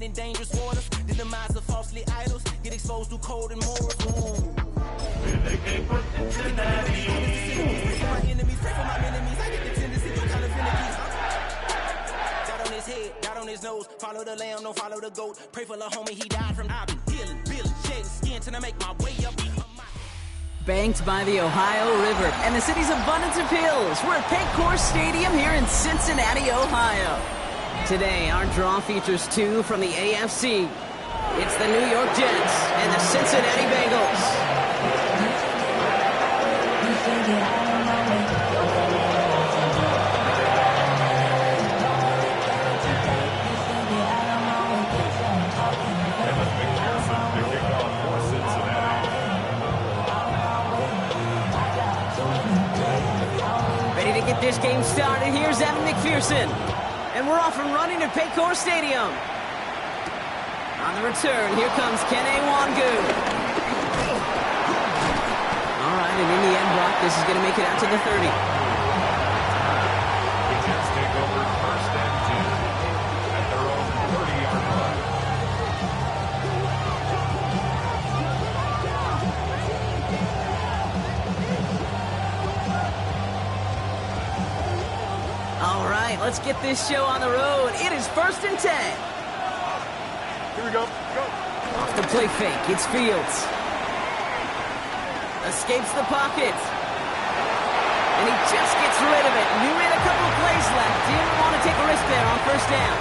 in dangerous waters. The demise of falsely idols. Get exposed to cold and morals. Cincinnati. Pray for my enemies, pray for my enemies. I get the tendency to kind of finicky. Got on his head, got on his nose. Follow the lamb, don't follow the goat. Pray for the homie, he died from. I've been healing, shedding skin till I make my way up. Banked by the Ohio River and the city's abundance of hills, we're at Paycor Stadium here in Cincinnati, Ohio. Today, our draw features two from the AFC. It's the New York Jets and the Cincinnati Bengals. Ready to get this game started, here's Evan McPherson. And we're off and running at Paycor Stadium. On the return, here comes Kene Wangu. All right, and in the end, Brock, this is going to make it out to the 30. The Jets take over first and 10 at their own 30-yard line. All right, let's get this show on the road. It is first and 10. Here we go. Go. Off the play fake, it's Fields. Escapes the pocket. And he just gets rid of it. He made a couple of plays left. Didn't want to take a risk there on first down.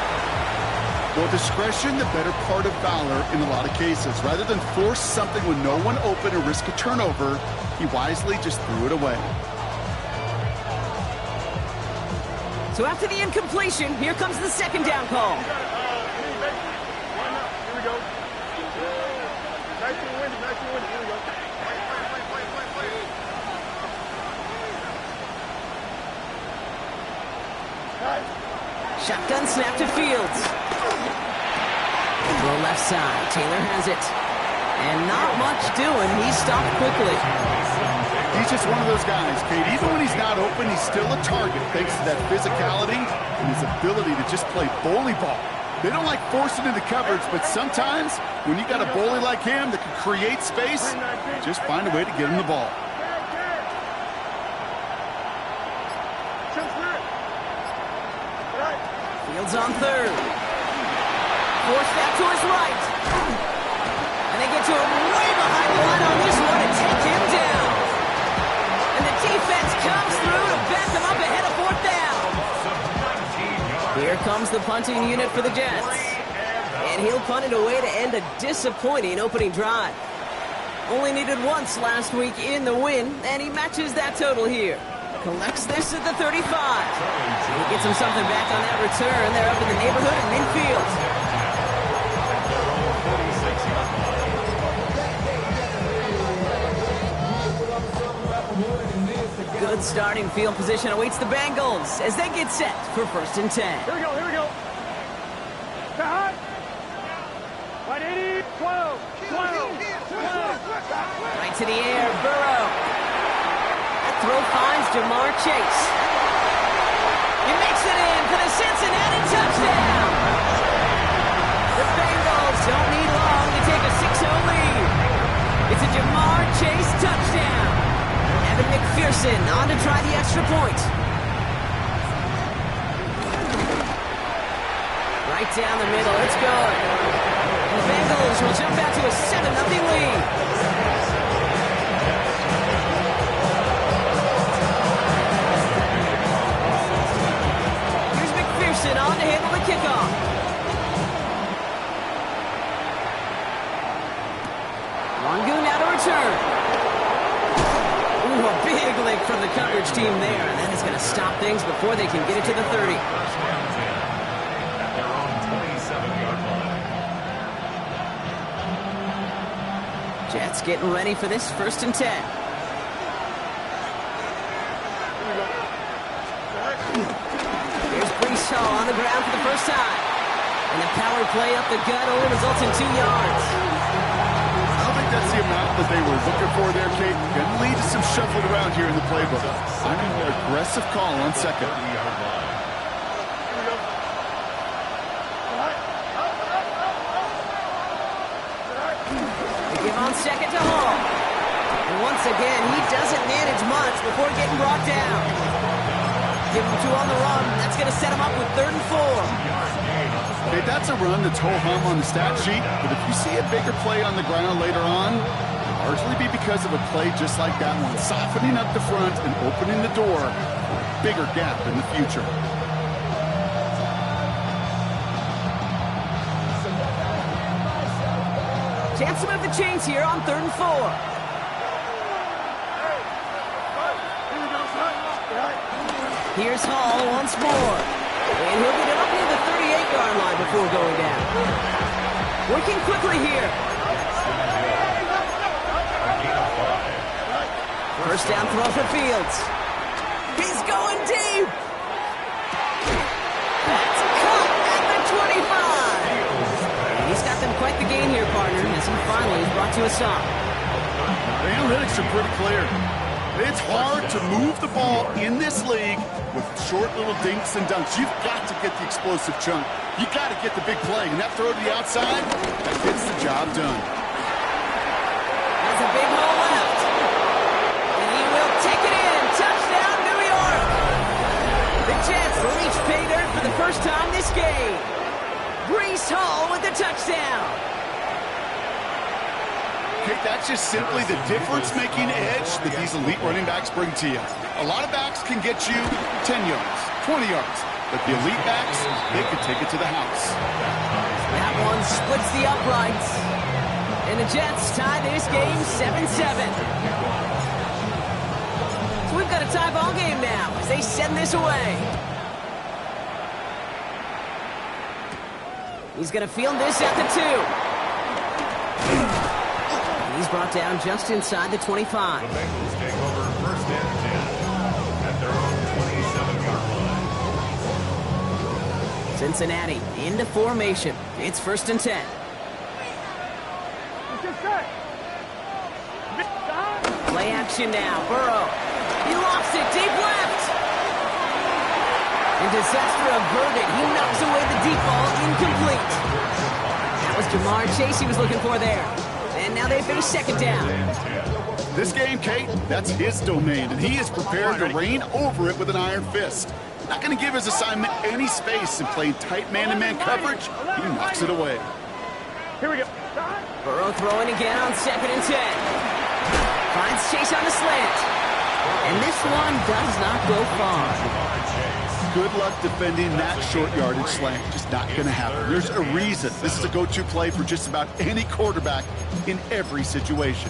Well, discretion, the better part of valor in a lot of cases. Rather than force something with no one open or risk a turnover, he wisely just threw it away. So after the incompletion, here comes the second down call. Here we go. Nice and windy. Here we go. Shotgun snap to Fields. Throw left side. Taylor has it. And not much doing. He stopped quickly. He's just one of those guys, Kate. Even when he's not open, he's still a target thanks to that physicality and his ability to just play bully ball. They don't like forcing into coverage, but sometimes when you got a bully like him that can create space, just find a way to get him the ball. Fields on third. Forced that to his right. And they get to him way behind the line on this one and take him down. And the defense comes through to back him up ahead of fourth down. Here comes the punting unit for the Jets. And he'll punt it away to end a disappointing opening drive. Only needed once last week in the win, and he matches that total here. Collects this at the 35. He gets him something back on that return. They're up in the neighborhood at midfield. Good starting field position awaits the Bengals as they get set for first and 10. Here we go. Right 80, 12. Right to the air, Burrow. Throw finds Jamar Chase. He makes it in for the Cincinnati touchdown. The Bengals don't need long to take a 6-0 lead. It's a Jamar Chase touchdown. Evan McPherson on to try the extra point. Right down the middle, it's good. The Bengals will jump out to a 7-0 lead. On to handle the kickoff. Wangu now to return. Ooh, a big lick from the coverage team there, and that is going to stop things before they can get it to the 30. At their own 27-yard line. Jets getting ready for this first and 10. On the ground for the first time. And the power play up the gut only results in 2 yards. I don't think that's the amount that they were looking for there, Kate. Can lead to some shuffling around here in the playbook. I'm an aggressive call on second. second to Hall. And once again, he doesn't manage much before getting brought down. Give him 2 on the run. That's going to set him up with 3rd and 4. Okay, that's a run that's ho-hum on the stat sheet, but if you see a bigger play on the ground later on, it'll largely be because of a play just like that one, softening up the front and opening the door for a bigger gap in the future. Chance to move the chains here on 3rd and 4. Here's Hall once more. And he'll get it up near the 38-yard line before going down. Working quickly here. First down throw for Fields. He's going deep. That's caught at the 25. He's got them quite the gain here, partner, as he finally is brought to a stop. The analytics are pretty clear. It's hard to move the ball in this league with short little dinks and dunks. You've got to get the explosive chunk. You've got to get the big play. And that throw to the outside, that gets the job done. Has a big hole left. And he will take it in. Touchdown, New York. The Jets reach pay dirt for the first time this game. Breece Hall with the touchdown. Okay, that's just simply the difference-making edge that these elite running backs bring to you. A lot of backs can get you 10 yards, 20 yards, but the elite backs, they can take it to the house. That one splits the uprights. And the Jets tie this game 7-7. So we've got a tie ball game now as they send this away. He's going to field this at the 2. He's brought down just inside the 25. The Bengals take over 1st and 10 at their own 27-yard line. Cincinnati into formation. It's 1st and 10. Play action now. Burrow. He lofts it deep left. And disaster averted. He knocks away the deep ball incomplete. That was Jamar Chase he was looking for there. And now they face 2nd down. This game, Kate, that's his domain, and he is prepared to reign over it with an iron fist. Not going to give his assignment any space and playing tight man-to-man coverage. He knocks it away. Here we go. Burrow throwing again on 2nd and 10. Finds Chase on the slant. And this one does not go far. Good luck defending that short yardage slant. Just not going to happen. There's a reason this is a go-to play for just about any quarterback in every situation.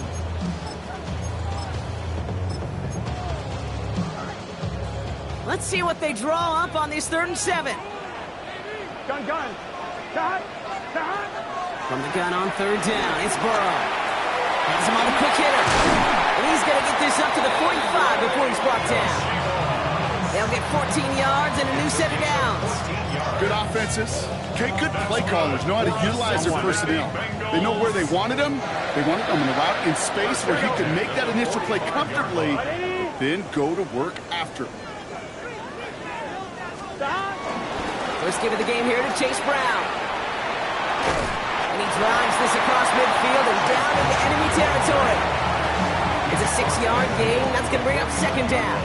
Let's see what they draw up on this 3rd and 7. Gun. Shot. From the gun on 3rd down, it's Burrow. Has him on the quick hitter. And he's going to get this up to the 45 before he's brought down. They'll get 14 yards and a new set of downs. Good offenses. Okay, good play callers know how to utilize their personnel. They know where they wanted them. They wanted them in a route in space where he could make that initial play comfortably, then go to work after. First give of the game here to Chase Brown. And he drives this across midfield and down into enemy territory. It's a 6-yard gain. That's going to bring up 2nd down.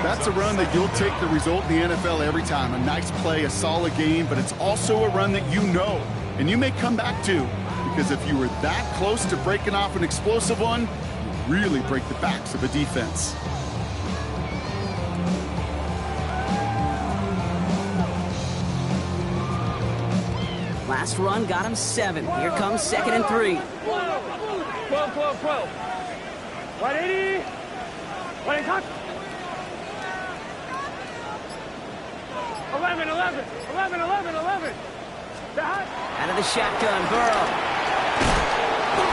That's a run that you'll take the result in the NFL every time. A nice play, a solid game, but it's also a run that you know and you may come back to, because if you were that close to breaking off an explosive one, you really break the backs of a defense. Last run got him 7. Here comes 2nd and 3. 12. 180. 180 touch. 11. Out of the shotgun, Burrow.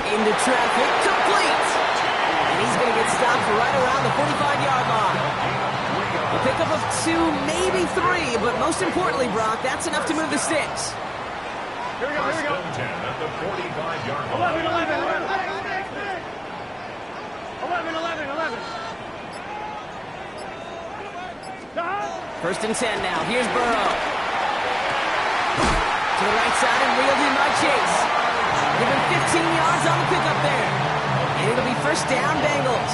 Into traffic, complete. And he's going to get stopped right around the 45-yard line. A pickup of 2, maybe 3, but most importantly, Brock, that's enough to move the sticks. Here we go. 1st and 10 at the 45-yard line. 11. 1st and 10 now. Here's Burrow. To the right side and reeled in by Chase. Give him 15 yards on the pickup there. And it'll be first down, Bengals.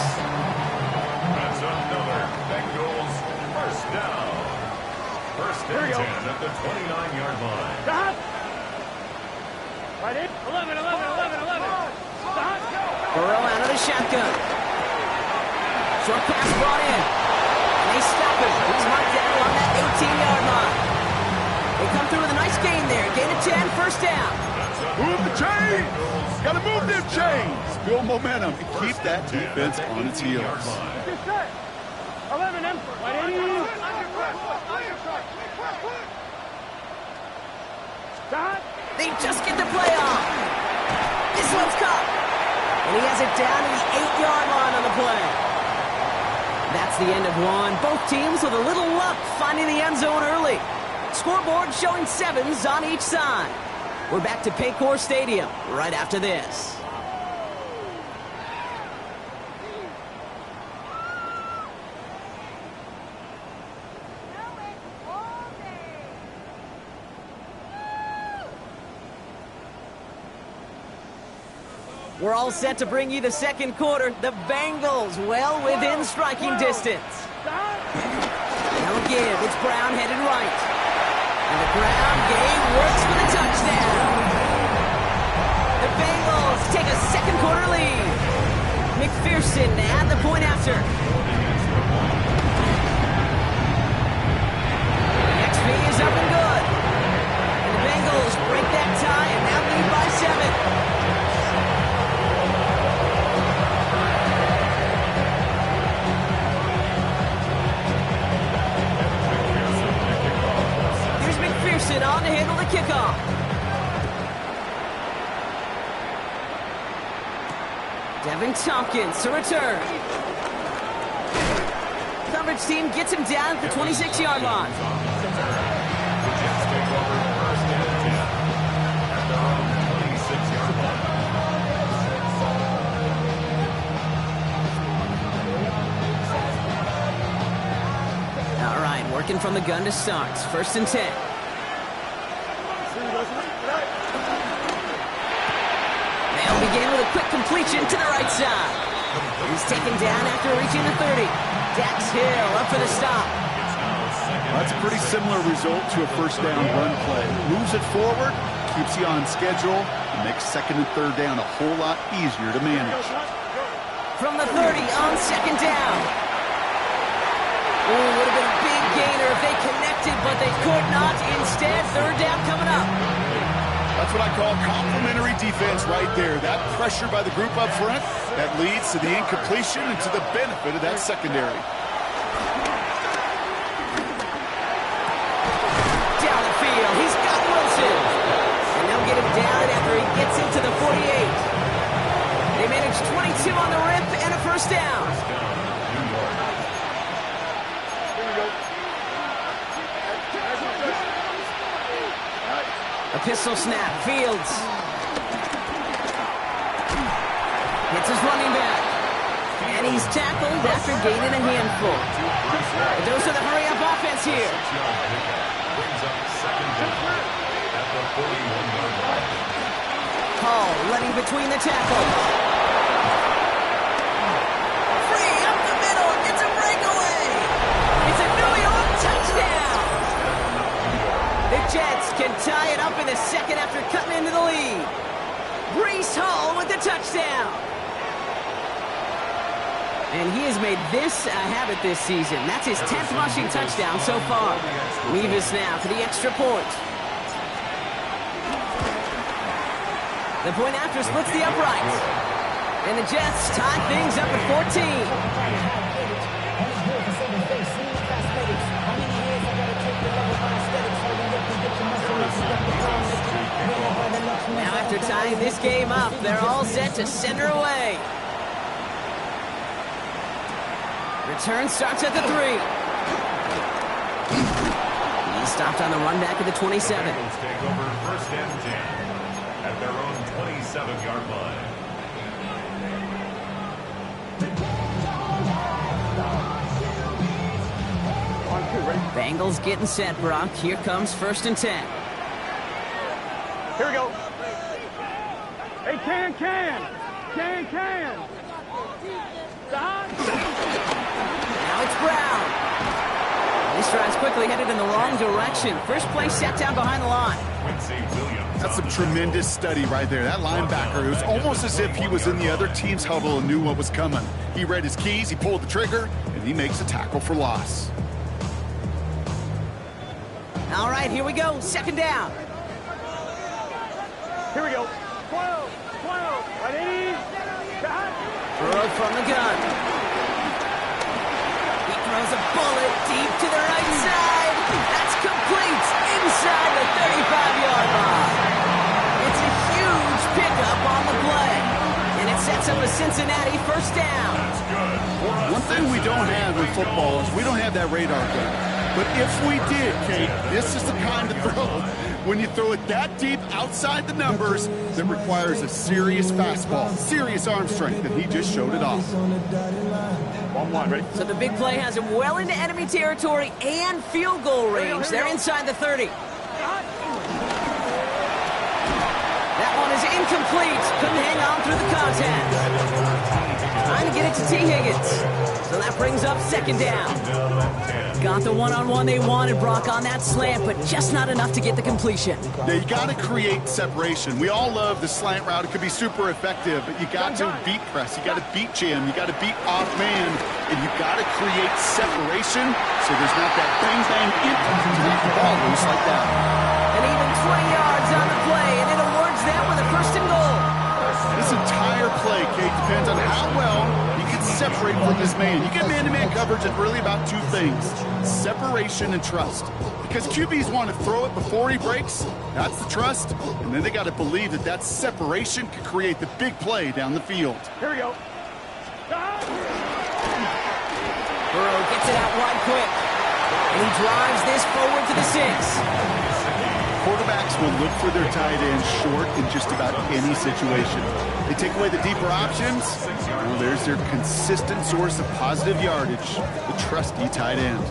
That's another Bengals first down. First and 10 at the 29-yard line. Stop. Right in. 11, 11, 11, 11. Stop. Burrow out of the shotgun. Short pass brought in. And they stop him. He's marked down on that 18-yard line. They come through with a nice gain there. Gain of 10, first down. Move the chains! Got to move them chains! Build momentum and keep that defense on its heels. Get set. 11, M. Right in. Stop. They just get the play off. This one's caught. And he has it down to the 8-yard line on the play. That's the end of one. Both teams with a little luck finding the end zone early. Scoreboard showing 7s on each side. We're back to Paycor Stadium right after this. We're all set to bring you the second quarter. The Bengals well within striking distance. Now again, it's Brown headed right. And the ground game works for the touchdown. The Bengals take a second quarter lead. McPherson at the point after. XP is up and good. And the Bengals break that tie and now lead by 7. On to handle the kickoff. Devin Tompkins to return. Coverage team gets him down at the 26-yard line. The Jets take over first and 10 at their own 26-yard line. All right, working from the gun to start. First and 10. They'll begin with a quick completion to the right side. He's taken down after reaching the 30. Dax Hill up for the stop. That's a pretty similar result to a first down run play. Moves it forward, keeps you on schedule, and makes second and third down a whole lot easier to manage. From the 30 on second down. Ooh, would have been a big gainer if they connected, but they could not. Instead, third down coming up. That's what I call complementary defense right there. That pressure by the group up front, that leads to the incompletion and to the benefit of that secondary. Down the field, he's got Wilson. And they'll get him down after he gets into the 48. They manage 22 on the rip and a first down. A pistol snap, Fields. Hits his running back. And he's tackled after gaining a handful. But those are the hurry-up offense here. Hall running between the tackles. Free up the middle, it's a breakaway. It's a New York touchdown. The Jets can tie it up in the second after cutting into the lead. Breece Hall with the touchdown. And he has made this a habit this season. That's his 10th rushing touchdown so far. Levis now for the extra point. The point after splits the uprights. And the Jets tie things up at 14. Now after tying this game up, they're all set to send her away. Return starts at the 3. He stopped on the run back at the 27. Bengals take over first and 10 at their own 27-yard line. Bengals getting set, Brock. Here comes first and 10. Here we go. Can. Stop. Now it's Brown. This drive's quickly headed in the wrong direction. First play set down behind the line. That's some tremendous study right there. That linebacker, it was almost as if he was in the other team's huddle and knew what was coming. He read his keys, he pulled the trigger, and he makes a tackle for loss. All right, here we go. Second down. Here we go. 12. 180. Throw from the gun. He throws a bullet deep to the right side. That's complete inside the 35-yard line. It's a huge pickup on the play. And it sets up a Cincinnati first down. One thing we don't have in football is we don't have that radar gun. But if we did, Kate, this is the kind of throw, when you throw it that deep outside the numbers, that requires a serious fastball, serious arm strength, and he just showed it off. 1-1, ready? So the big play has him well into enemy territory and field goal range. They're inside the 30. That one is incomplete. Couldn't hang on through the contact. Trying to get it to T. Higgins. So that brings up second down. Got the one-on-one they wanted, Brock, on that slant, but just not enough to get the completion. Yeah, you got to create separation. We all love the slant route. It could be super effective, but you got to beat press. You got to beat jam. You got to beat off man, and you got to create separation so there's not that bang-bang impact to knock the ball loose like that. And even 20 yards on the play, and it awards them with a first and goal. This entire play, Kate, depends on how well you can separate from this man. You get man-to-man coverage, it's really about two things: separation and trust. Because QBs want to throw it before he breaks, that's the trust, and then they got to believe that that separation can create the big play down the field. Here we go. Burrow gets it out wide quick, and he drives this forward to the 6. Quarterbacks will look for their tight end short in just about any situation. They take away the deeper options. Well, there's their consistent source of positive yardage, the trusty tight end.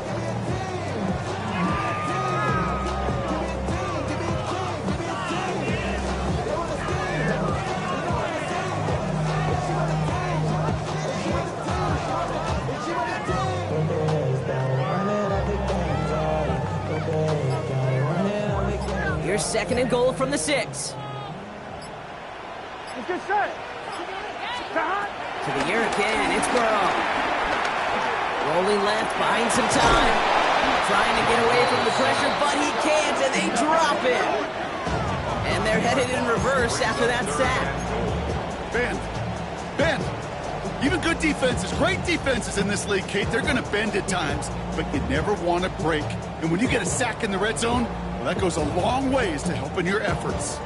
Here's second and goal from the 6. Let's get set. To the air again, it's Burrow. Rolling left, buying some time. Trying to get away from the pressure, but he can't, and they drop it. And they're headed in reverse after that sack. Bend. Even good defenses, great defenses in this league, Kate, they're going to bend at times, but you never want to break. And when you get a sack in the red zone, well, that goes a long ways to helping your efforts.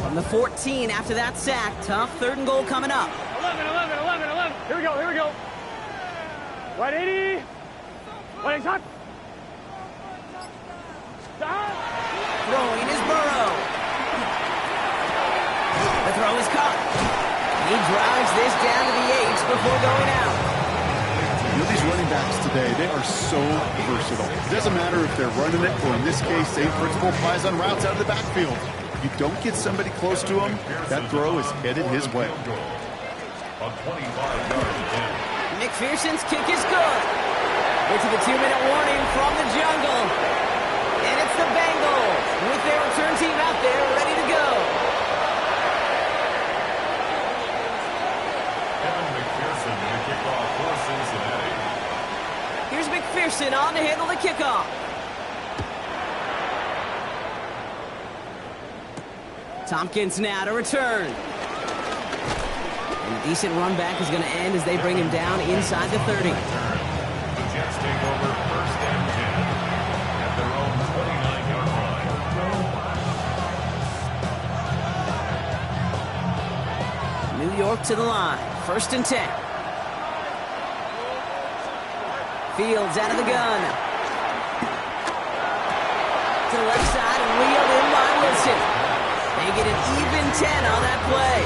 From the 14 after that sack, tough third and goal coming up. 11. Here we go. 180. 180, hot. Stop. Throwing is Burrow. The throw is caught. He drives this down to the 8 before going out. You know, these running backs today, they are so versatile. It doesn't matter if they're running it, or in this case, same principle applies on routes out of the backfield. If you don't get somebody close to him, that throw is headed his way. McPherson's kick is good. We're to the 2-minute warning from the jungle. And it's the Bengals with their return team out there ready to go. Here's McPherson on to handle the kickoff. Tompkins now to return. And a decent run back is going to end as they bring him down inside the 30. The Jets take over first and 10 at their own 29-yard line. New York to the line. First and 10. Fields out of the gun. To the left side and wheeled in by Wilson. They get an even 10 on that play.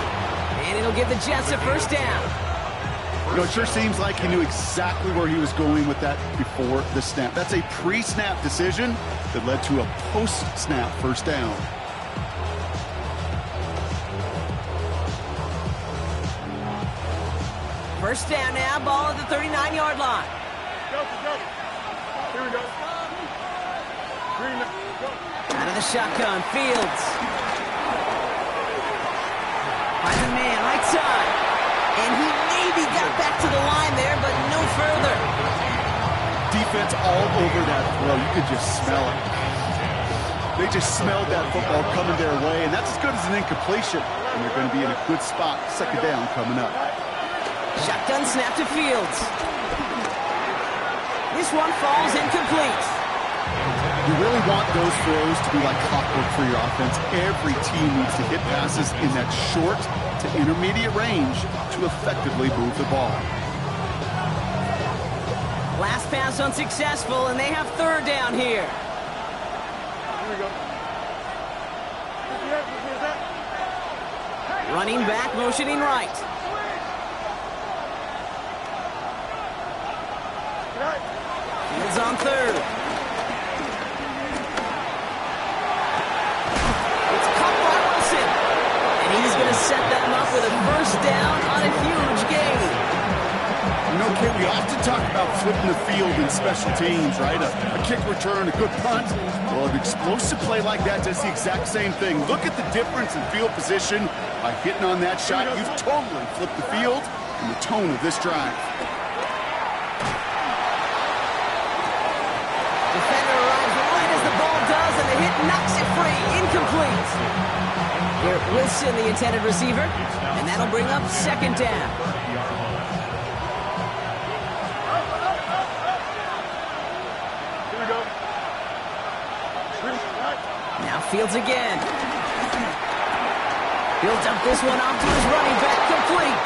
And it'll give the Jets a first down. You know, it sure seems like he knew exactly where he was going with that before the snap. That's a pre-snap decision that led to a post-snap first down. First down now, ball at the 39-yard line. Go. Here we go. Out of the shotgun, Fields. Finds a man, right side. And he maybe got back to the line there, but no further. Defense all over that throw. You could just smell it. They just smelled that football coming their way, and that's as good as an incompletion. And they're going to be in a good spot. Second down coming up. Shotgun snap to Fields. This one falls incomplete. You really want those throws to be like clockwork for your offense. Every team needs to hit passes in that short to intermediate range to effectively move the ball. Last pass unsuccessful, and they have third down here. Here we go. Running back, motioning right. Fields on third. It's caught by Wilson. And he's going to set them up with a first down on a huge gain. You know, Kate, we often talk about flipping the field in special teams, right? A kick return, a good punt. Well, an explosive play like that does the exact same thing. Look at the difference in field position. By hitting on that shot, you've totally flipped the field and the tone of this drive. Defender arrives right as the ball does, and the hit knocks it free. Incomplete. Garrett Wilson, the intended receiver, and that'll bring up second down. Now Fields again. Builds up this one off to his running back, complete.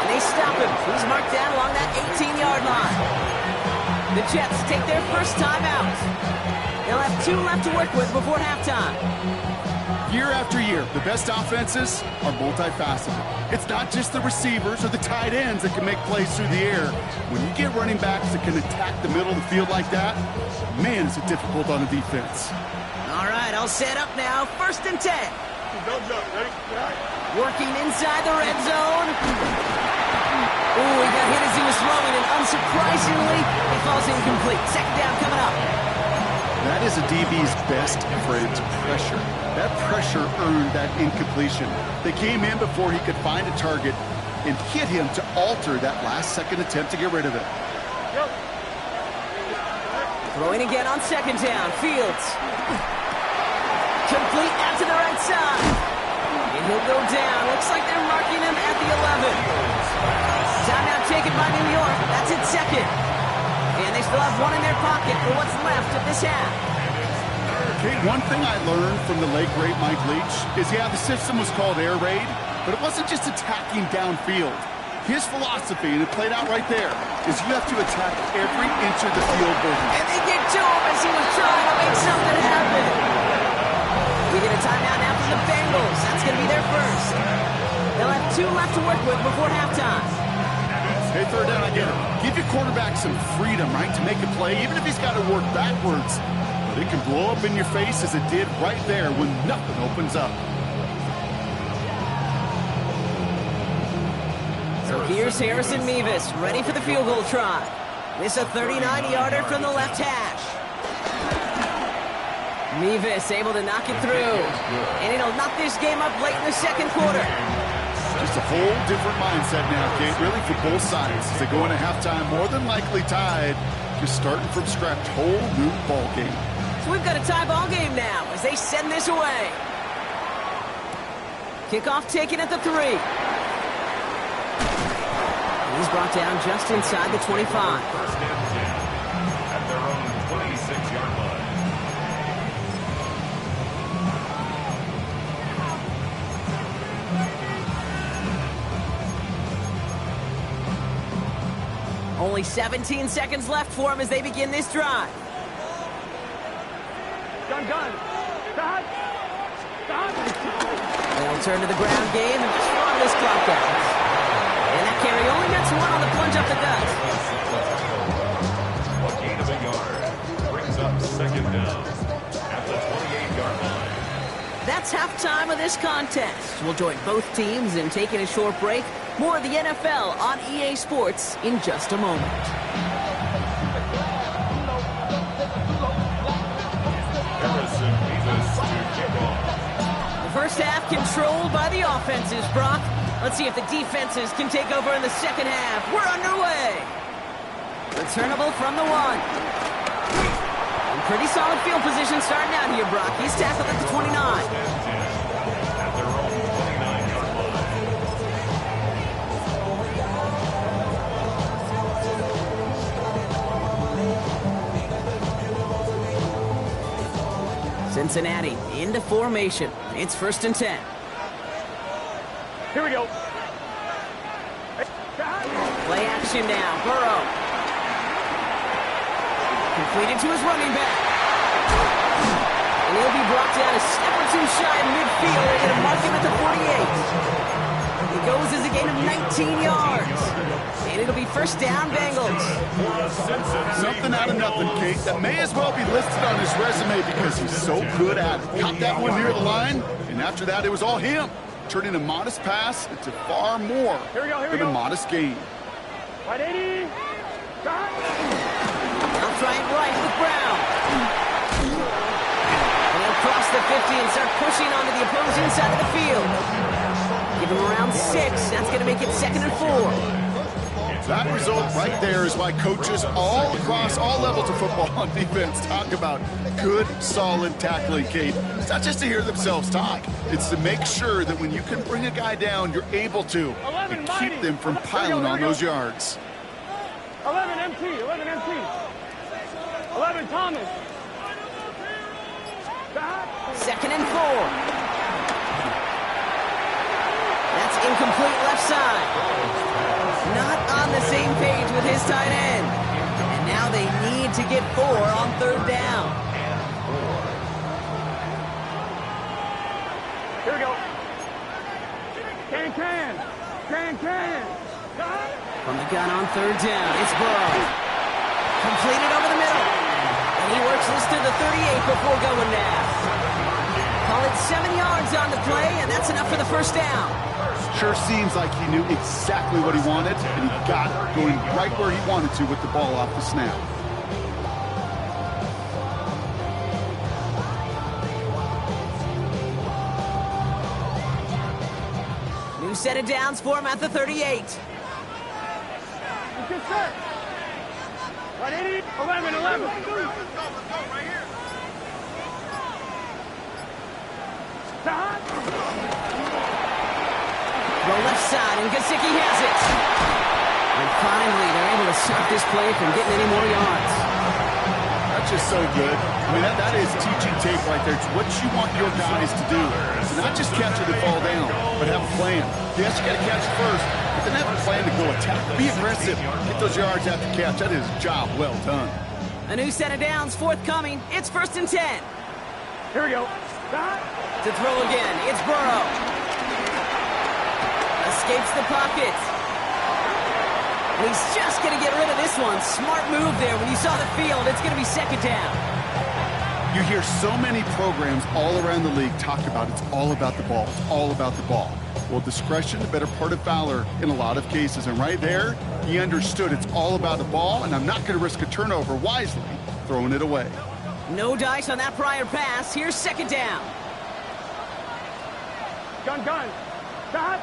And they stop him. He's marked down along that 18-yard line. The Jets take their first time out. They'll have 2 left to work with before halftime. Year after year, the best offenses are multifaceted. It's not just the receivers or the tight ends that can make plays through the air. When you get running backs that can attack the middle of the field like that, man, is it difficult on the defense. All right, all set up now. First and 10. Working inside the red zone. Ooh, he got hit as he was throwing, and unsurprisingly, it falls incomplete. Second down coming up. That is a DB's best friend, pressure. That pressure earned that incompletion. They came in before he could find a target and hit him to alter that last-second attempt to get rid of it. Throwing again on second down. Fields. Complete out to the right side. And he'll go down. Looks like they're marking him at the 11. Timeout taken by New York. That's its second. And they still have one in their pocket for what's left of this half. Okay, one thing I learned from the late great Mike Leach is, yeah, the system was called air raid, but it wasn't just attacking downfield. His philosophy, and it played out right there, is you have to attack every inch of the field. And they get to him as he was trying to make something happen. We get a timeout now from the Bengals. That's going to be their first. They'll have 2 left to work with before halftime. Hey, third down, I get it. Give your quarterback some freedom, right, to make a play, even if he's got to work backwards. But it can blow up in your face as it did right there when nothing opens up. So here's Harrison Mevis, ready for the field goal try. This a 39-yarder from the left hash. Mevis able to knock it through. And it'll knock this game up late in the second quarter. Just a whole different mindset now, Kate, really for both sides. As they go into halftime, more than likely tied, just starting from scratch, whole new ball game. So we've got a tie ball game now as they send this away. Kickoff taken at the 3. And he's brought down just inside the 25. First and 10 at their own 26-yard line. Only 17 seconds left for him as they begin this drive. Gun. Stop. They'll turn to the ground game and just run this clock out. And that carry. Only gets one on the plunge up the gut. A gain of a yard. Brings up second down at the 28-yard line. That's halftime of this contest. We'll join both teams in taking a short break. More of the NFL on EA Sports in just a moment. Harrison Davis to kick off. The first half controlled by the offenses, Brock. Let's see if the defenses can take over in the second half. We're underway. Returnable from the 1. And pretty solid field position starting out here, Brock. He's tackled at the 29. At their own 29-yard line. Cincinnati into formation. It's 1st and 10. Here we go. Play action now. Burrow. Completed to his running back. And he'll be brought down a step or two shy of midfield. They're going to mark him at the 48. He goes as a gain of 19 yards. And it'll be 1st down, Bengals. Something out of nothing, Kate. That may as well be listed on his resume because he's so good at it. Caught that one near the line, and after that, it was all him. Turning a modest pass into far more than a modest gain. 180. Shot. Now trying right with Brown. And he'll cross the 50 and start pushing onto the opposing side of the field. Give him around 6. That's going to make it 2nd and 4. That result right there is why coaches all across all levels of football on defense talk about good, solid tackling, Kate. It's not just to hear themselves talk. It's to make sure that when you can bring a guy down, you're able to and keep them from piling on those yards. 11 MT. 11 MT. 11 Thomas. Shot. 2nd and 4. That's incomplete left side. Not on the same page with his tight end. And now they need to get 4 on 3rd down. Here we go. Can. Shot. From the gun on 3rd down, it's Burrow. Completed over the middle. And he works this to the 38 before going down. Call it 7 yards on the play, and that's enough for the 1st down. Sure seems like he knew exactly what he wanted, and he got it going right where he wanted to with the ball off the snap. New set of downs for him at the 38. It's good set. 180. 11. Shot. The left side, and Gesicki has it. And finally, they're able to stop this play from getting any more yards. That's just so good. I mean, that is teaching tape right there. It's what you want your guys to do. So not just catch it and fall down, but have a plan. Yes, you got to catch it first, but then have a plan to go attack. Be aggressive. Get those yards after catch. That is a job well done. A new set of downs forthcoming. It's 1st and 10. Here we go. Shot. To throw again, it's Burrow. Escapes the pocket. And he's just going to get rid of this one. Smart move there. When you saw the field, it's going to be 2nd down. You hear so many programs all around the league talk about it's all about the ball. It's all about the ball. Well, discretion, the better part of valor in a lot of cases. And right there, he understood it's all about the ball, and I'm not going to risk a turnover wisely, throwing it away. No dice on that prior pass. Here's 2nd down. Gun. Shot.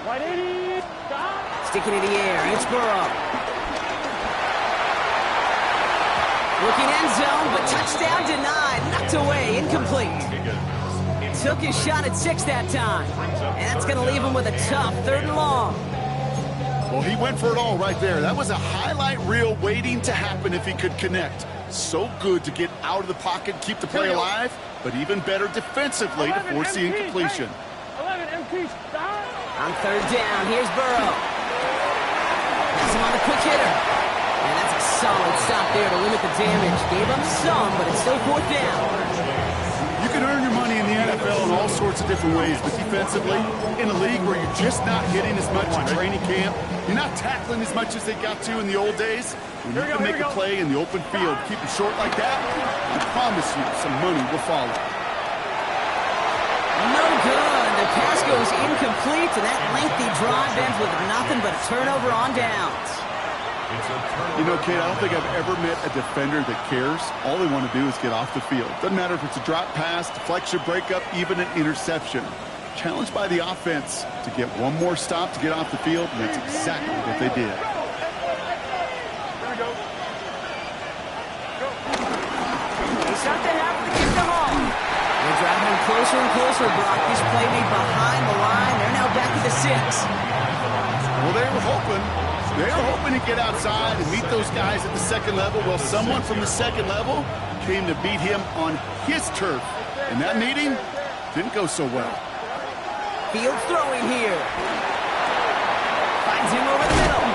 180. Shot. Sticking in the air. It's Burrow. Looking end zone, but touchdown denied. Knocked away. Incomplete. Took his shot at 6 that time. And that's going to leave him with a tough 3rd and long. Well, he went for it all right there. That was a highlight reel waiting to happen if he could connect. So good to get out of the pocket, keep the play alive, but even better defensively to force the incompletion. 11 MT. Shot. On 3rd down, here's Burrow. Has him on the quick hitter. And that's a solid stop there to limit the damage. Gave up some, but it's still 4th down. You can earn your money in the NFL NFL in all sorts of different ways, but defensively, in a league where you're just not hitting as much in training camp, you're not tackling as much as they got to in the old days, when you can make a play in the open field, keep it short like that, I promise you some money will follow. No good. The pass goes incomplete, and that lengthy drive ends with nothing but a turnover on downs. You know, Kate, I don't think I've ever met a defender that cares. All they want to do is get off the field. Doesn't matter if it's a drop pass, deflection, breakup, even an interception. Challenged by the offense to get one more stop to get off the field, and that's exactly what they did. Start the half to get the home. They're driving him closer and closer, Brock. This play made behind the line. They're now back at the 6. Well, they were hoping to get outside and meet those guys at the second level. Well, someone from the second level came to beat him on his turf. And that meeting didn't go so well. Fields throwing here. Finds him over the middle.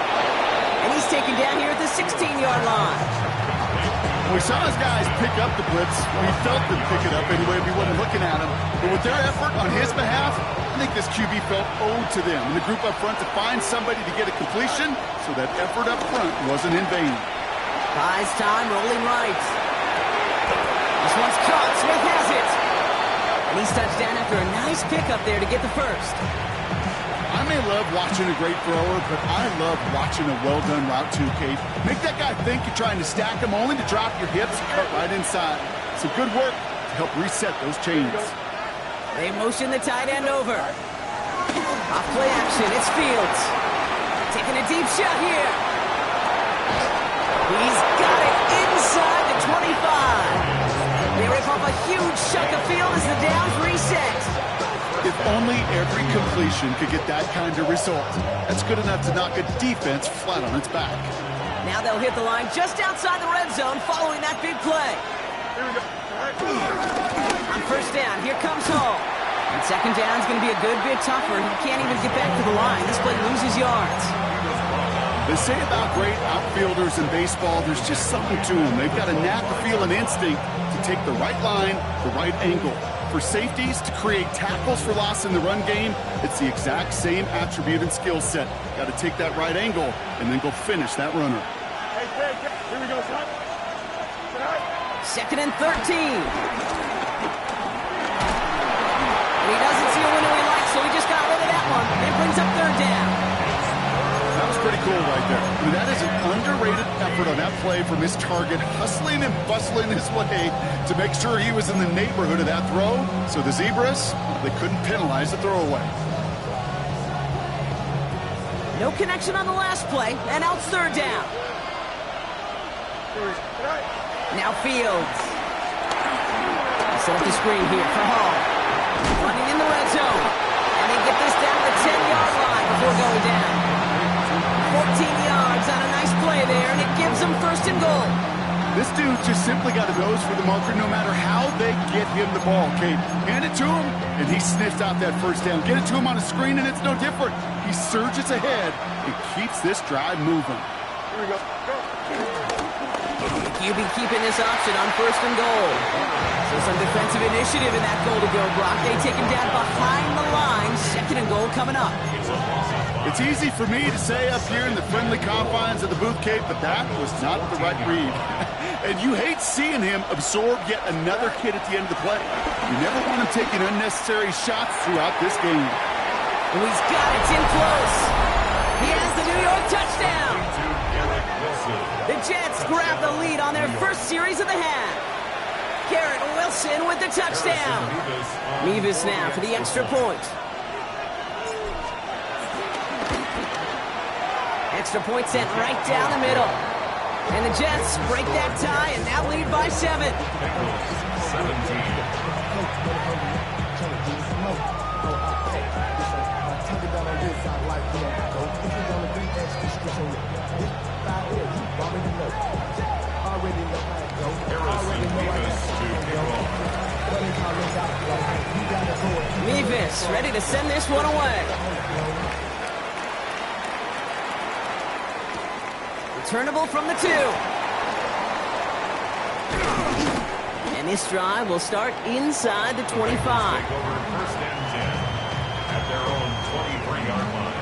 And he's taken down here at the 16-yard line. We saw his guys pick up the blitz. We felt them pick it up anyway. We wasn't looking at him. But with their effort on his behalf, I think this QB felt owed to them and the group up front to find somebody to get a completion, so that effort up front wasn't in vain. Buys time, rolling right. This one's caught. Smith has it. And he's touched down after a nice pickup there to get the first. I may love watching a great thrower, but I love watching a well-done route too, Kate. Make that guy think you're trying to stack him only to drop your hips and cut right inside. So good work to help reset those chains. They motion the tight end over. Off play action, it's Fields. Taking a deep shot here. He's got it inside the 25. They rip off a huge chunk of field as the downs reset. If only every completion could get that kind of result. That's good enough to knock a defense flat on its back. Now they'll hit the line just outside the red zone following that big play. On first down, here comes Hall. And second down's going to be a good bit tougher. He can't even get back to the line. This play loses yards. They say about great outfielders in baseball, there's just something to them. They've got a knack, a feel, and instinct to take the right line, the right angle. For safeties to create tackles for loss in the run game, it's the exact same attribute and skill set. Got to take that right angle and then go finish that runner. Here we go, son. Second and 13. And he doesn't see a window he likes, so he just got rid of that one. And brings up third down. That was pretty cool right there. I mean, that is an underrated effort on that play from his target, hustling and bustling his way to make sure he was in the neighborhood of that throw. So the Zebras, they couldn't penalize the throwaway. No connection on the last play, and out third down. Now Fields. Set up the screen here for Hall. Running in the red zone. And they get this down to the 10-yard line before going down. 14 yards on a nice play there, and it gives them first and goal. This dude just simply got a nose for the marker no matter how they get him the ball, Kate. Hand it to him, and he sniffs out that first down. Get it to him on a screen, and it's no different. He surges ahead and keeps this drive moving. Here we go. QB keeping this option on first and goal. So some defensive initiative in that goal to go, Brock. They take him down behind the line. Second and goal coming up. It's easy for me to say up here in the friendly confines of the booth, Kate, but that was not the right read. And you hate seeing him absorb yet another hit at the end of the play. You never want him taking unnecessary shots throughout this game. Oh, he's got it. It's in close. He has the New York touchdown. The Jets grab the lead on their first series of the half. Garrett Wilson with the touchdown. Mevis now for the extra point. Extra point sent right down the middle. And the Jets break that tie and now lead by 7. Mevis ready to send this one away. Returnable from the 2. And this drive will start inside the 25. Take over first and 10 at their own 23-yard line.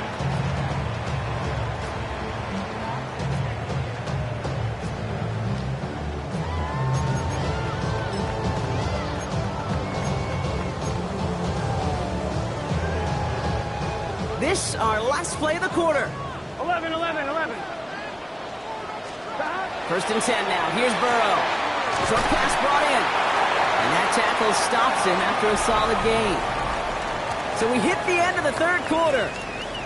This our last play of the quarter. 11, 11, 11. First and 10 now. Here's Burrow. Short pass brought in. And that tackle stops him after a solid gain. So we hit the end of the third quarter.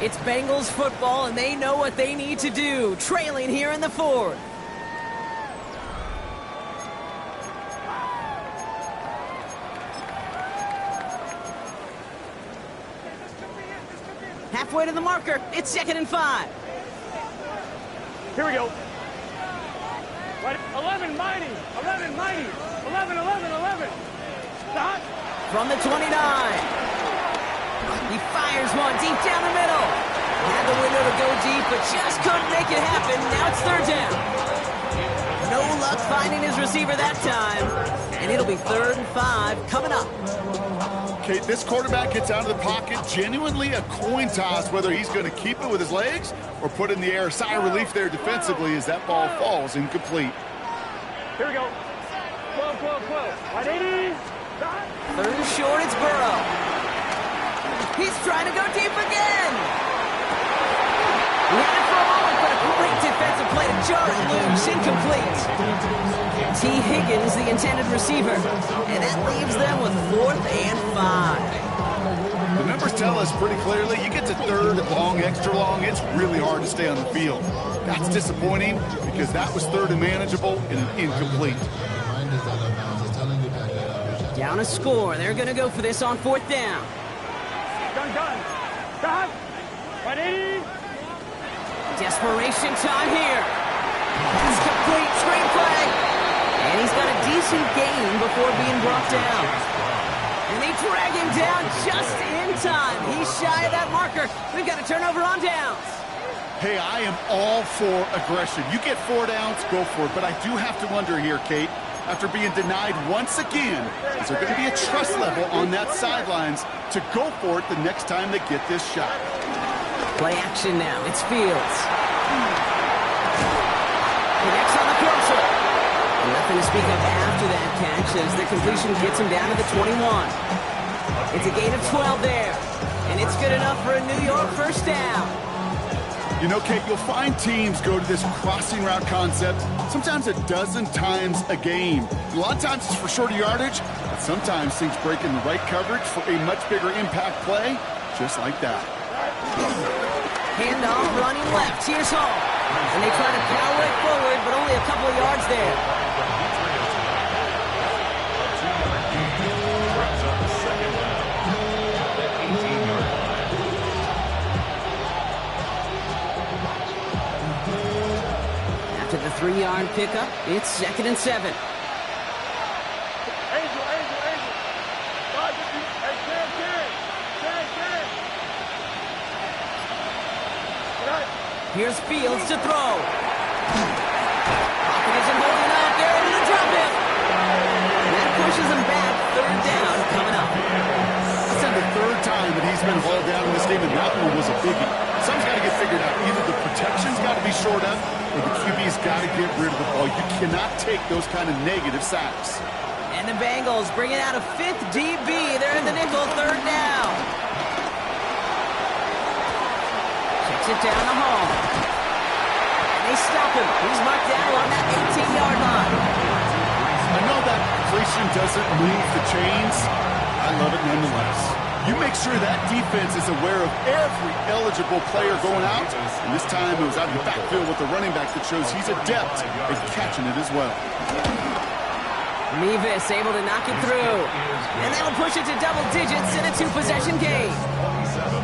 It's Bengals football, and they know what they need to do, trailing here in the fourth. Halfway to the marker. It's 2nd and 5. Here we go. 11, mighty. 11, mighty. 11, 11, 11. Stop. From the 29. He fires one deep down the middle. Had the window to go deep, but just couldn't make it happen. Now it's 3rd down. No luck finding his receiver that time. And it'll be 3rd and 5 coming up. Okay, this quarterback gets out of the pocket, genuinely a coin toss whether he's going to keep it with his legs or put it in the air. Sigh of relief there defensively as that ball falls incomplete. Here we go. 12, 12, 12. 180. Stop. 3rd and short, it's Burrow. He's trying to go deep again. He had it for a moment, but a great defensive play to jar it loose, incomplete. T. Higgins, the intended receiver, and that leaves them with 4th and 5. The numbers tell us pretty clearly, you get to 3rd and long, extra long, it's really hard to stay on the field. That's disappointing because that was 3rd and manageable and an incomplete. Down a score. They're going to go for this on 4th down. Gun. Stop. 180. Desperation time here. It's complete, screenplay. And he's got a decent gain before being brought down. And they drag him down just in time. He's shy of that marker. We've got a turnover on downs. Hey, I am all for aggression. You get 4 downs, go for it. But I do have to wonder here, Kate, after being denied once again, is there going to be a trust level on that sidelines to go for it the next time they get this shot? Play action now. It's Fields. Connects on the crosser. Nothing to speak of after that catch as the completion gets him down to the 21. It's a gain of 12 there. And it's good enough for a New York first down. You know, Kate, you'll find teams go to this crossing route concept sometimes a dozen times a game. A lot of times it's for shorter yardage, but sometimes things break in the right coverage for a much bigger impact play, just like that. Handoff running left. Here's Hall. And they try to power it forward, but only a couple of yards there. After the 3-yard pickup, it's 2nd and 7. Here's Fields to throw. Pocket isn't holding up. They're able to drop it. And that pushes him back. 3rd down coming up. That's the 3rd time that he's been hauled down in this game, and that one was a biggie. Something's got to get figured out. Either the protection's got to be shored up, or the QB's got to get rid of the ball. You cannot take those kind of negative sacks. And the Bengals bringing out a 5th DB. They're in the nickel. 3rd down. It down the hall. And they stop him. He's marked down on that 18-yard line. I know that completion doesn't move the chains. I love it nonetheless. You make sure that defense is aware of every eligible player going out. And this time it was out of the backfield with the running back that shows he's adept at catching it as well. Mevis able to knock it through. And that'll push it to double digits in a 2-possession game.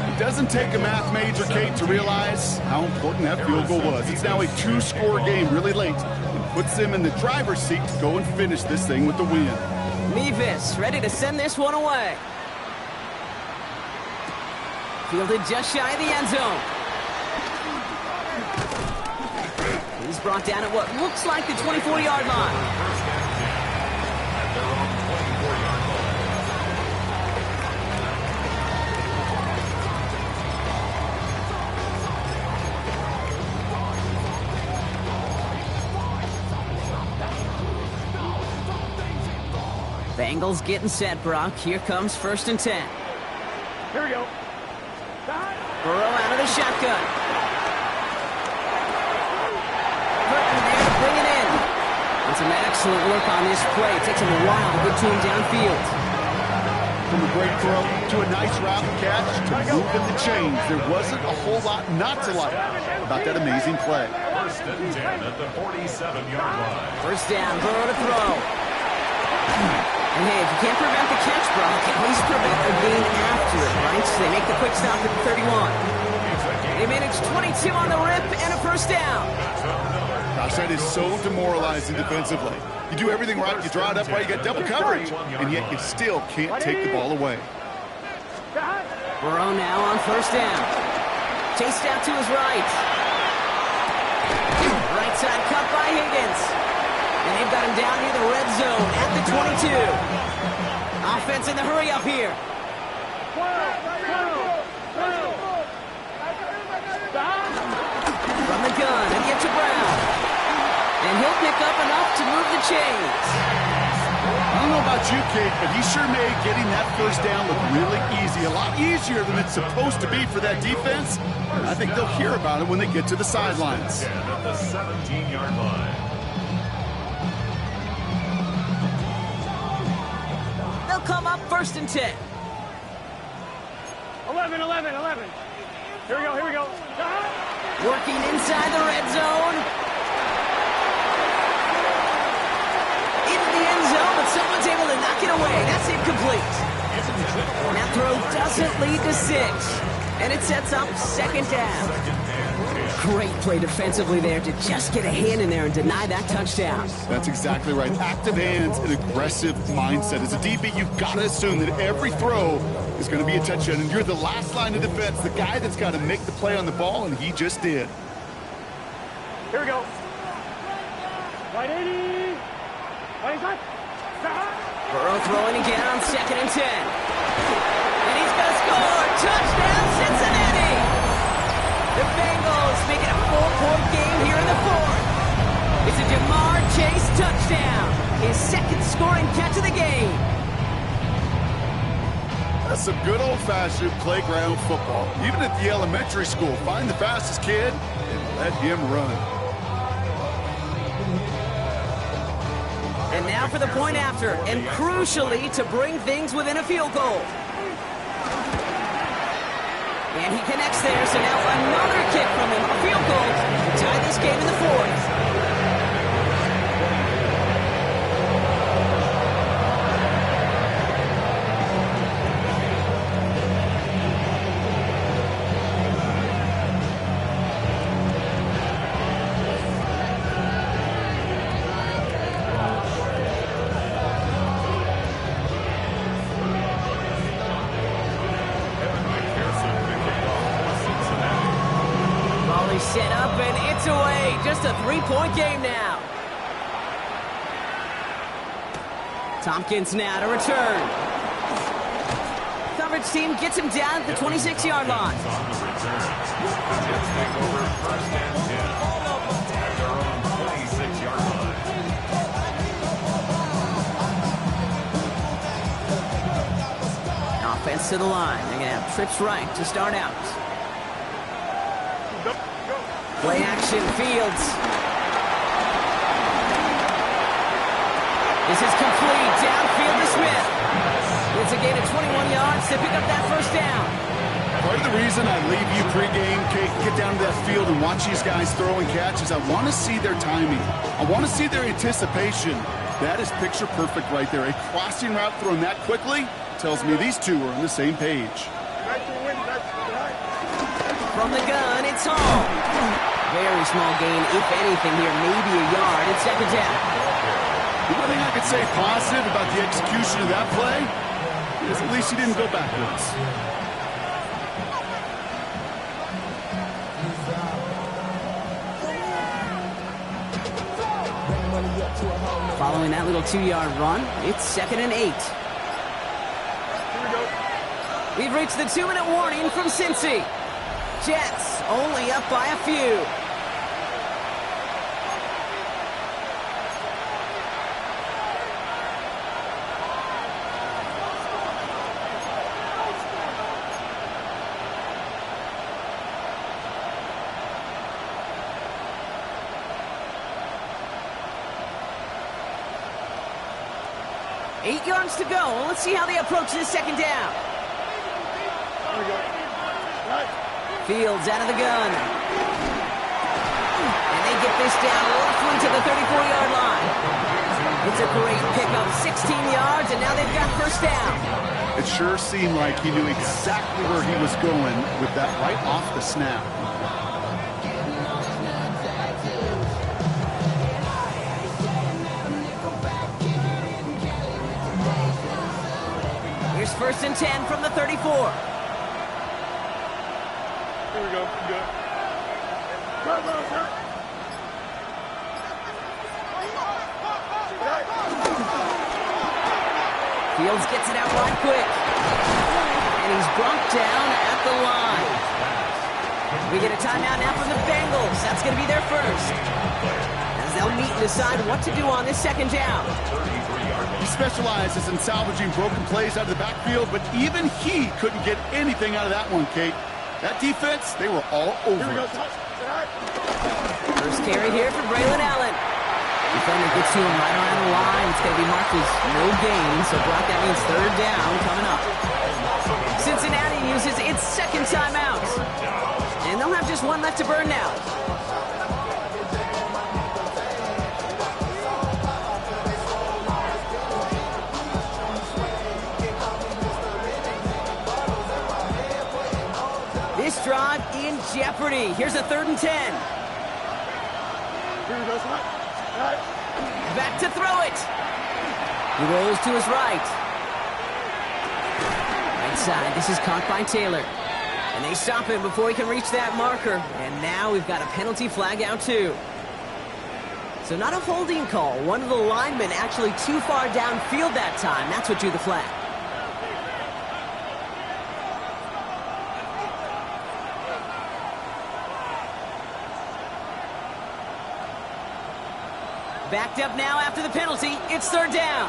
It doesn't take a math major, Kate, to realize how important that field goal was. It's now a 2-score game really late and puts them in the driver's seat to go and finish this thing with the win. Mevis ready to send this one away. Fielded just shy of the end zone. He's brought down at what looks like the 24-yard line. Bengals getting set, Brock. Here comes 1st and 10. Here we go. Burrow out of the shotgun. Burton there to bring it in. And some excellent work on this play. It takes him a while to get to him downfield. From a great throw to a nice route catch to moving the chains. There wasn't a whole lot not to like about that amazing play. 1st and 10 at the 47-yard line. 1st down, Burrow to throw. And hey, if you can't prevent the catch, Brock, at least prevent the gain after it, right? So they make the quick stop at the 31. They manage 22 on the rip and a 1st down. Gosh, that is so demoralizing defensively. You do everything right, you draw it up right, you got double coverage, and yet you still can't take the ball away. Burrow now on 1st down. Chased out to his right. Right side cut by Higgins. And they've got him down near the red zone at the 22. Offense in the hurry up here. From the gun, and get to Brown. And he'll pick up enough to move the chains. I don't know about you, Kate, but he sure made getting that 1st down look really easy. A lot easier than it's supposed to be for that defense. And I think they'll hear about it when they get to the sidelines. At the 17-yard line. They'll come up 1st and 10. 11. Here we go. Working inside the red zone. Into the end zone, but someone's able to knock it away. That's incomplete. And that throw doesn't lead to 6. And it sets up 2nd down. Great play defensively there to just get a hand in there and deny that touchdown. That's exactly right. Active hands and aggressive mindset. As a DB, you've got to assume that every throw is going to be a touchdown, and you're the last line of defense, the guy that's got to make the play on the ball, and he just did. Here we go. Right 80. Right side. Burrow throwing again on 2nd and 10. And he's going to score. Touchdown, Cincinnati. The Bengals make it a 4-point game here in the 4th. It's a Jamar Chase touchdown. His 2nd scoring catch of the game. That's some good old-fashioned playground football. Even at the elementary school, find the fastest kid and let him run. And now for the point after, and crucially to bring things within a field goal. And he connects there, so now another kick from him, a field goal to tie this game in the 4th. Set up and it's away. Just a 3-point game now. Tompkins now to return. Coverage team gets him down at the 26-yard line. On the return. Jets take over 1st and 10 at their own 26-yard line. Offense to the line. They're going to have trips right to start out. Play action, Fields. This is complete. Downfield to Smith. It's a gain of 21 yards to pick up that 1st down. Part of the reason I leave you pregame, Kate, get down to that field and watch these guys throw and catch is I want to see their timing. I want to see their anticipation. That is picture perfect right there. A crossing route thrown that quickly tells me these two are on the same page. From the gun, it's Hall. Very small gain, if anything here, maybe a yard. It's 2nd down. The only thing I could say positive about the execution of that play is at least he didn't go backwards. Following that little 2-yard run, it's 2nd and 8. We've reached the 2-minute warning from Cincy. Jets only up by a few. 8 yards to go. Let's see how they approach this second down. There we go. Right. Fields out of the gun. And they get this down roughly to the 34-yard line. It's a great pickup, 16 yards, and now they've got first down. It sure seemed like he knew exactly where he was going with that right off the snap. Here's first and 10 from the 34. Here we go. Good. Go, go, go. Fields gets it out right quick. And he's brought down at the line. We get a timeout now from the Bengals. That's going to be their first. As they'll meet and decide what to do on this second down. He specializes in salvaging broken plays out of the backfield, but even he couldn't get anything out of that one, Kate. That defense, they were all over it. First carry here for Braylon Allen. Defender gets to him right around the line. It's going to be marked as no gain. So, Brock, that means third down coming up. Cincinnati uses its second timeout. And they'll have just one left to burn now. This drive in jeopardy. Here's a 3rd and 10. Here we go, son. Back to throw it. He rolls to his right. Right side. This is caught by Taylor. And they stop him before he can reach that marker. And now we've got a penalty flag out too. So not a holding call. One of the linemen actually too far downfield that time. That's what drew the flag. Backed up now after the penalty. It's third down.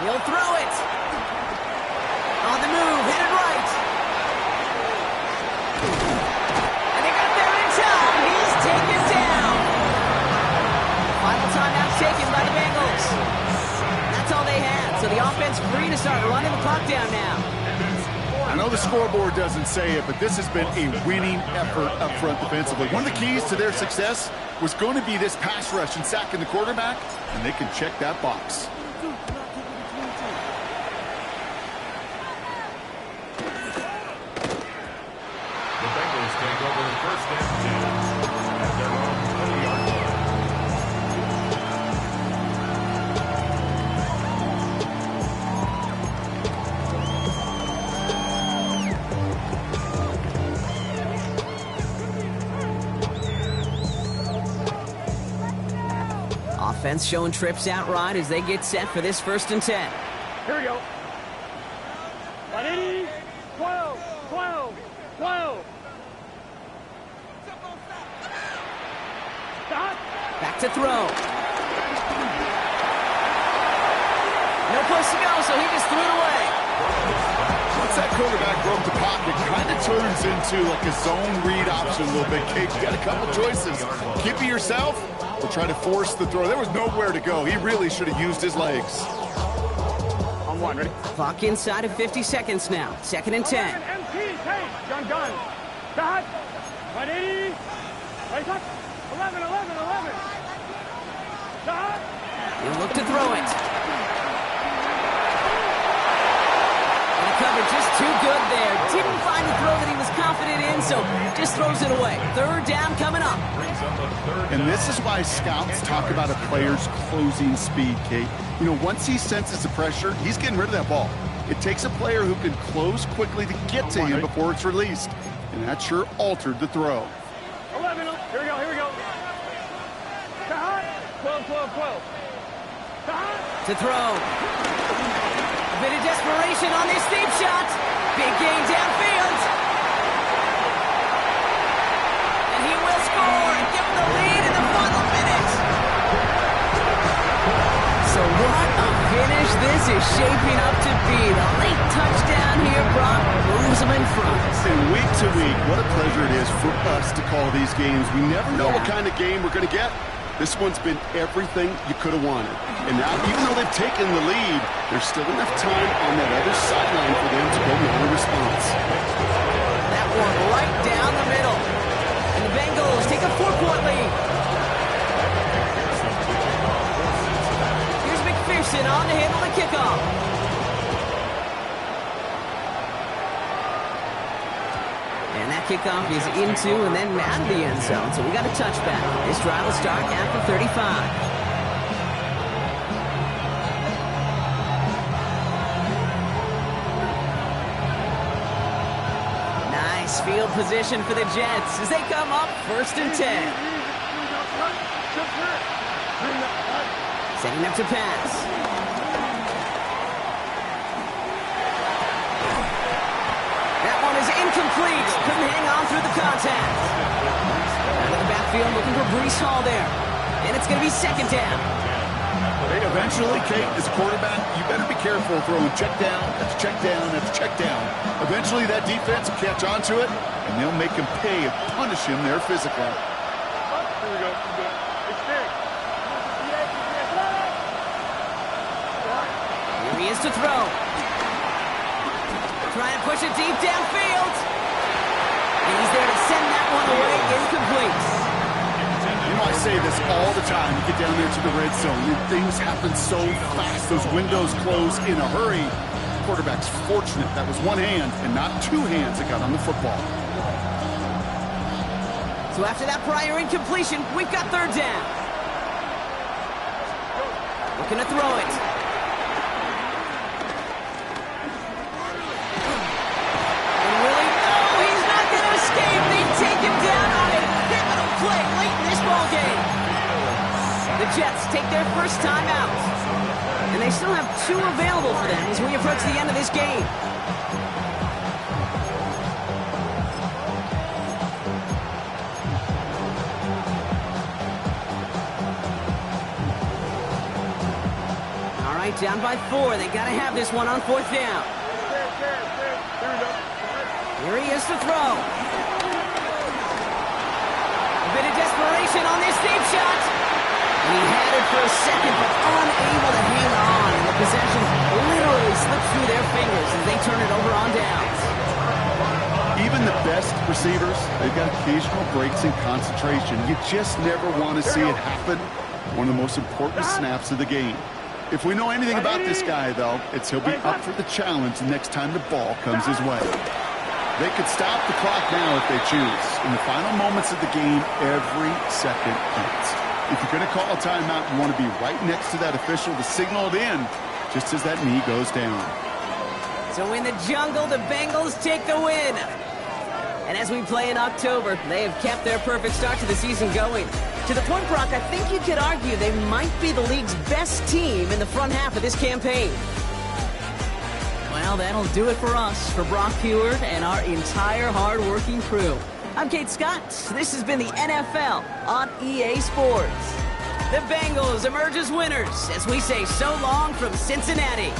He'll throw it. On the move, headed right. And they got there in time. He's taken down. Final timeout taken by the Bengals. That's all they had. So the offense free to start running the clock down now. I know the scoreboard doesn't say it, but this has been a winning effort up front defensively. One of the keys to their success was going to be this pass rush and sacking the quarterback, and they can check that box. The Bengals take over first and 10 at their own 20-yard line. Offense showing trips out right as they get set for this 1st and 10. Here we go. 180, 12, 12, 12. Stop. Back to throw. No place to go, so he just threw it away. Once that quarterback broke the pocket, kind of turns into like a zone read option a little bit, Kate. You got a couple choices. Keep it yourself or try to force the throw. There was nowhere to go. He really should have used his legs. On one, ready? Clock inside of 50 seconds now. 2nd and 10. MT, hey, gun. Stop. 180. Right up. 11, 11, 11. Stop. He'll look to throw it. And the cover just too good there. Didn't find the throw that he was confident in, so just throws it away. Third down coming up. And this is why scouts talk about a player's closing speed, Kate. You know, once he senses the pressure, he's getting rid of that ball. It takes a player who can close quickly to get to him before it's released. And that sure altered the throw. 11, here we go. Stop. 12, 12, 12. Stop. To throw. A bit of desperation on this deep shot. Big gain downfield. And he will score and give him the lead in the final minute. So what a finish this is shaping up to be. The late touchdown here, Brock, moves them in front. And week to week, what a pleasure it is for us to call these games. We never know what kind of game we're going to get. This one's been everything you could have wanted. And now, even though they've taken the lead, there's still enough time on that other sideline for them to go mount a response. That one right down the middle. And the Bengals take a 4-point lead. Here's McPherson on to handle the kickoff. And that kickoff is into and then out of the end zone. So we got a touchback. This drive will start after 35. Field position for the Jets as they come up 1st and 10. Setting up to pass. That one is incomplete. Couldn't hang on through the contact. Out of the backfield looking for Breece Hall there. And it's going to be 2nd down. Hey, eventually, Kate, as a quarterback, you better be careful throwing check down, after check down, after check down. Eventually, that defense will catch on to it, and they'll make him pay and punish him there physically. Here we go. Here he is to throw. Try and push it deep downfield. And he's there to send that one away. Incomplete. You know, I say this all the time. You get down there to the red zone, and things happen so fast. Those windows close in a hurry. Quarterback's fortunate that was one hand and not two hands that got on the football. So after that prior incompletion, we've got 3rd down. Looking to throw it. And really, oh, he's not going to escape. They take him down on a pivotal play late in this ball game. The Jets take their first time out. And they still have 2 available for them as we approach the end of this game. All right, down by 4. They got to have this one on 4th down. Here he is to throw. A bit of desperation on this deep shot. And he had it for a second, but unable to hang on. And the possession literally slipped through their fingers as they turn it over on downs. Even the best receivers, they've got occasional breaks in concentration. You just never want to see it happen. One of the most important snaps of the game. If we know anything about this guy, though, it's he'll be up for the challenge next time the ball comes his way. They could stop the clock now if they choose. In the final moments of the game, every second counts. If you're going to call a timeout, you want to be right next to that official to signal it in just as that knee goes down. So in the jungle, the Bengals take the win. And as we play in October, they have kept their perfect start to the season going. To the point, Brock, I think you could argue they might be the league's best team in the front half of this campaign. Well, that'll do it for us, for Brock Heward and our entire hard-working crew. I'm Kate Scott. This has been the NFL on EA Sports. The Bengals emerge as winners as we say so long from Cincinnati.